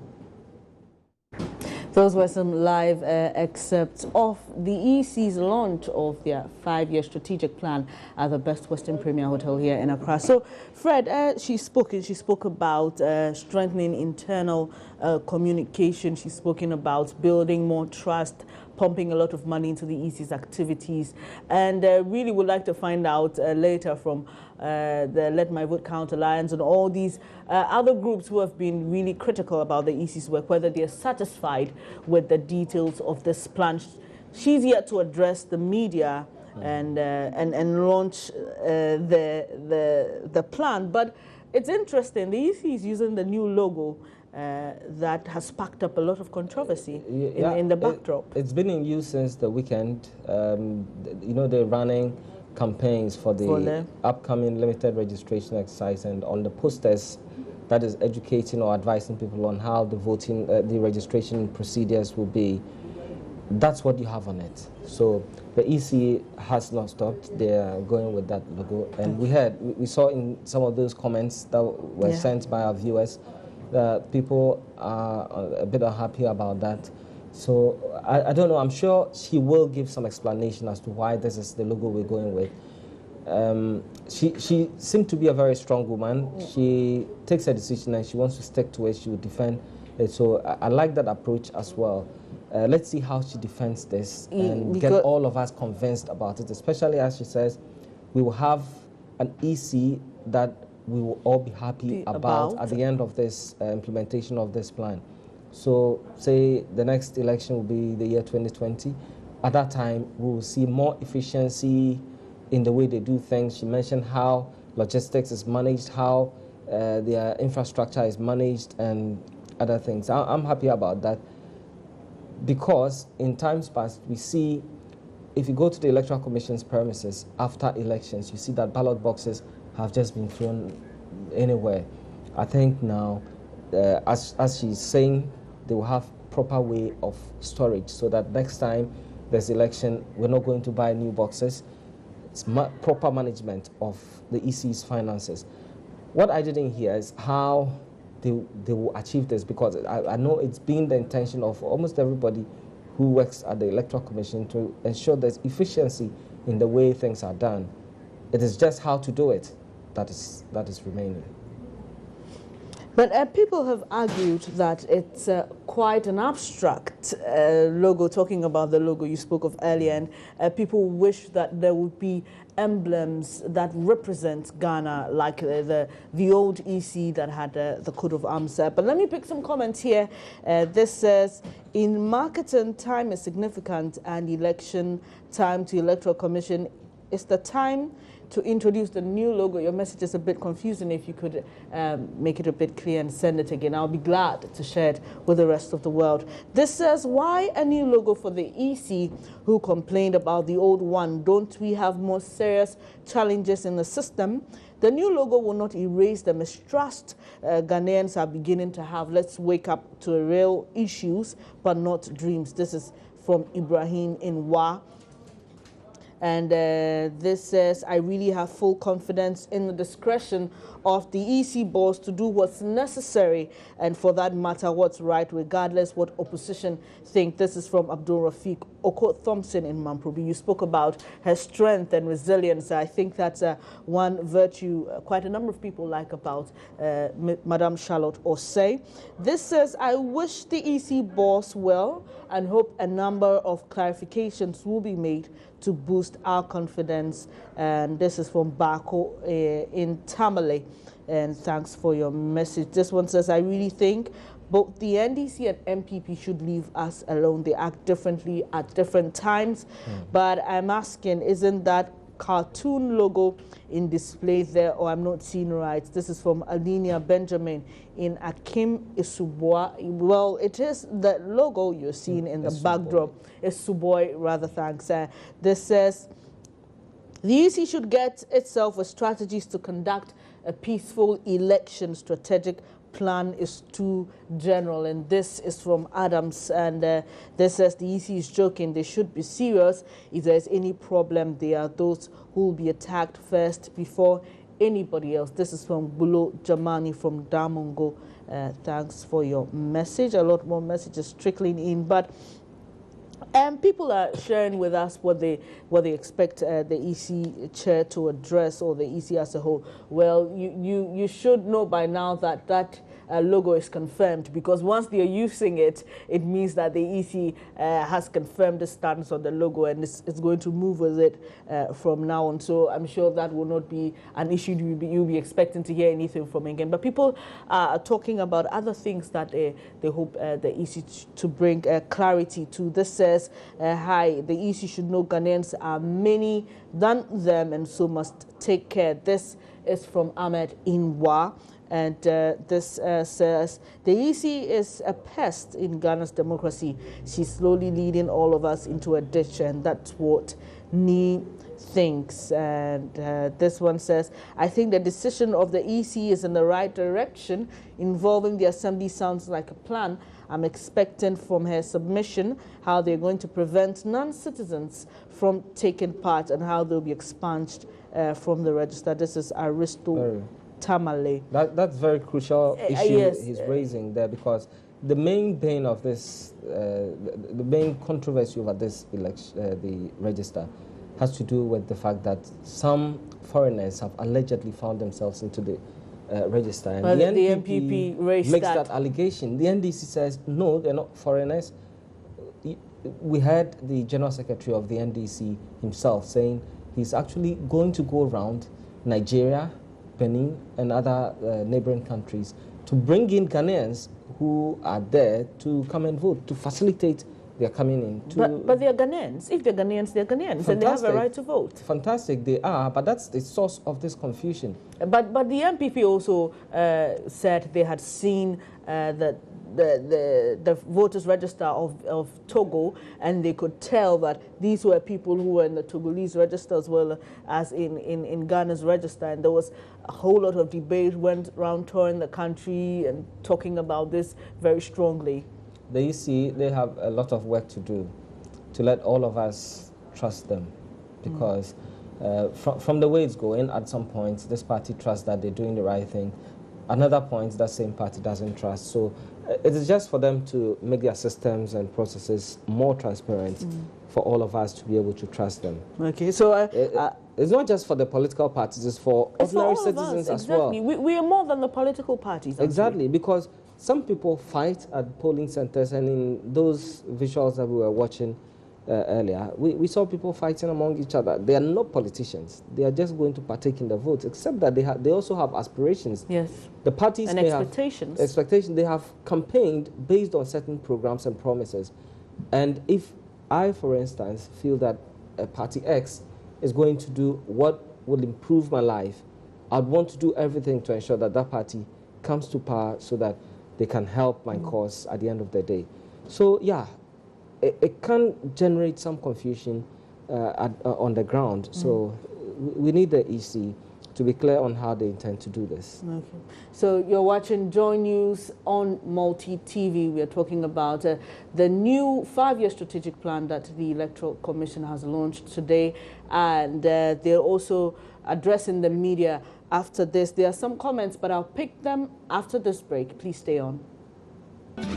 Those were some live excerpts of the EC's launch of their 5-year strategic plan at the Best Western Premier Hotel here in Accra. So, Fred, she spoke about strengthening internal communication. She's spoken about building more trust, pumping a lot of money into the EC's activities, and really would like to find out later from the Let My Vote Count Alliance and all these other groups who have been really critical about the EC's work, whether they're satisfied with the details of this plan. She's yet to address the media and launch the plan, but it's interesting. The EC is using the new logo that has sparked up a lot of controversy in the backdrop. It's been in use since the weekend. They're running campaigns for the upcoming limited registration exercise, and on the posters, that is educating or advising people on how the voting, the registration procedures will be. That's what you have on it. So the EC has not stopped. They are going with that logo, and we saw in some of those comments that were sent by our viewers that people are a bit unhappy about that. So I don't know. I'm sure she will give some explanation as to why this is the logo we're going with. She seemed to be a very strong woman. She takes a decision and she wants to stick to it. She will defend it. So I like that approach as well. Let's see how she defends this and get all of us convinced about it, especially as she says, we will have an EC that we will all be happy about at the end of this implementation of this plan. So say the next election will be the year 2020. At that time, we will see more efficiency in the way they do things. She mentioned how logistics is managed, how their infrastructure is managed, and other things. I'm happy about that because in times past, we see, if you go to the Electoral Commission's premises after elections, you see that ballot boxes have just been thrown anywhere. I think now, as she's saying, they will have proper way of storage so that next time there's election, we're not going to buy new boxes. It's proper management of the EC's finances. What I didn't hear is how they will achieve this, because I know it's been the intention of almost everybody who works at the Electoral Commission to ensure there's efficiency in the way things are done. It is just how to do it that is remaining. But people have argued that it's quite an abstract logo, talking about the logo you spoke of earlier, and people wish that there would be emblems that represent Ghana, like the old EC that had the coat of arms. But let me pick some comments here. This says, in marketing, time is significant, and election time to Electoral Commission is the time to introduce the new logo. Your message is a bit confusing. If you could make it a bit clear and send it again, I'll be glad to share it with the rest of the world. This says, why a new logo for the EC who complained about the old one? Don't we have more serious challenges in the system? The new logo will not erase the mistrust Ghanaians are beginning to have. Let's wake up to real issues, but not dreams. This is from Ibrahim in Wa. And this says, I really have full confidence in the discretion of the EC boss to do what's necessary, and for that matter, what's right, regardless what opposition think. This is from Abdul Rafiq Oko Thompson in Mamprobi. You spoke about her strength and resilience. I think that's one virtue quite a number of people like about Madame Charlotte Osei. This says, I wish the EC boss well and hope a number of clarifications will be made to boost our confidence. And this is from Bako in Tamale. And thanks for your message. This one says, I really think both the NDC and MPP should leave us alone. They act differently at different times. But I'm asking, isn't that cartoon logo in display there, or I'm not seeing right? This is from Alinia Benjamin in Akim Isubwa. Well, it is the logo you're seeing in the backdrop. Isubwa, rather, thanks. This says, the EC should get itself with strategies to conduct a peaceful election. Strategic plan is too general. And this is from Adams, and this says the EC is joking. They should be serious. If there's any problem, they are those who will be attacked first before anybody else. This is from Bulo Jamani from Damongo. Thanks for your message. A lot more messages trickling in, but people are sharing with us what they expect the EC chair to address, or the EC as a whole. Well, you should know by now that logo is confirmed, because once they are using it, it means that the EC has confirmed the stance on the logo, and it's going to move with it from now on. So I'm sure that will not be an issue. You'll be expecting to hear anything from again. But people are talking about other things that they hope the EC to bring clarity to. This says, hi, the EC should know Ghanaians are many than them, and so must take care. This is from Ahmed Inwa. And this says, the EC is a pest in Ghana's democracy. She's slowly leading all of us into a ditch, and that's what Nee thinks. And this one says, I think the decision of the EC is in the right direction. Involving the Assembly sounds like a plan. I'm expecting from her submission how they're going to prevent non-citizens from taking part, and how they'll be expunged from the register. This is Aristo Tamale. That's very crucial issue he's raising there, because the main bane of this, the main controversy over this election, the register, has to do with the fact that some foreigners have allegedly found themselves into the register. And well, the NPP makes that allegation. The NDC says, no, they're not foreigners. We heard the General Secretary of the NDC himself saying he's actually going to go around Nigeria, Benin, and other neighboring countries to bring in Ghanaians who are there to come and vote, to facilitate their coming in. But they're Ghanaians. If they're Ghanaians, they're Ghanaians, and they have a right to vote. Fantastic, they are, but that's the source of this confusion. But the MPP also said they had seen the voters register of Togo, and they could tell that these were people who were in the Togolese register as well as in Ghana's register, and there was a whole lot of debate went around touring the country and talking about this very strongly. The EC, they have a lot of work to do to let all of us trust them, because from the way it's going, at some point, this party trusts that they're doing the right thing. Another point, that same party doesn't trust. So it is just for them to make their systems and processes more transparent for all of us to be able to trust them. Okay, so it's not just for the political parties, it's for ordinary citizens as well. We are more than the political parties. Exactly, because some people fight at polling centers, and in those visuals that we were watching earlier, we saw people fighting among each other. They are not politicians. They are just going to partake in the votes, except that they also have aspirations. Yes. The parties and expectations. They have campaigned based on certain programs and promises. And if I, for instance, feel that Party X is going to do what will improve my life, I'd want to do everything to ensure that that party comes to power so that they can help my cause at the end of the day. So, yeah, it can generate some confusion on the ground. So we need the EC to be clear on how they intend to do this. Okay. So you're watching Joy News on Multi TV. We are talking about the new 5-year strategic plan that the Electoral Commission has launched today, and they're also addressing the media after this. There are some comments, but I'll pick them after this break. Please stay on.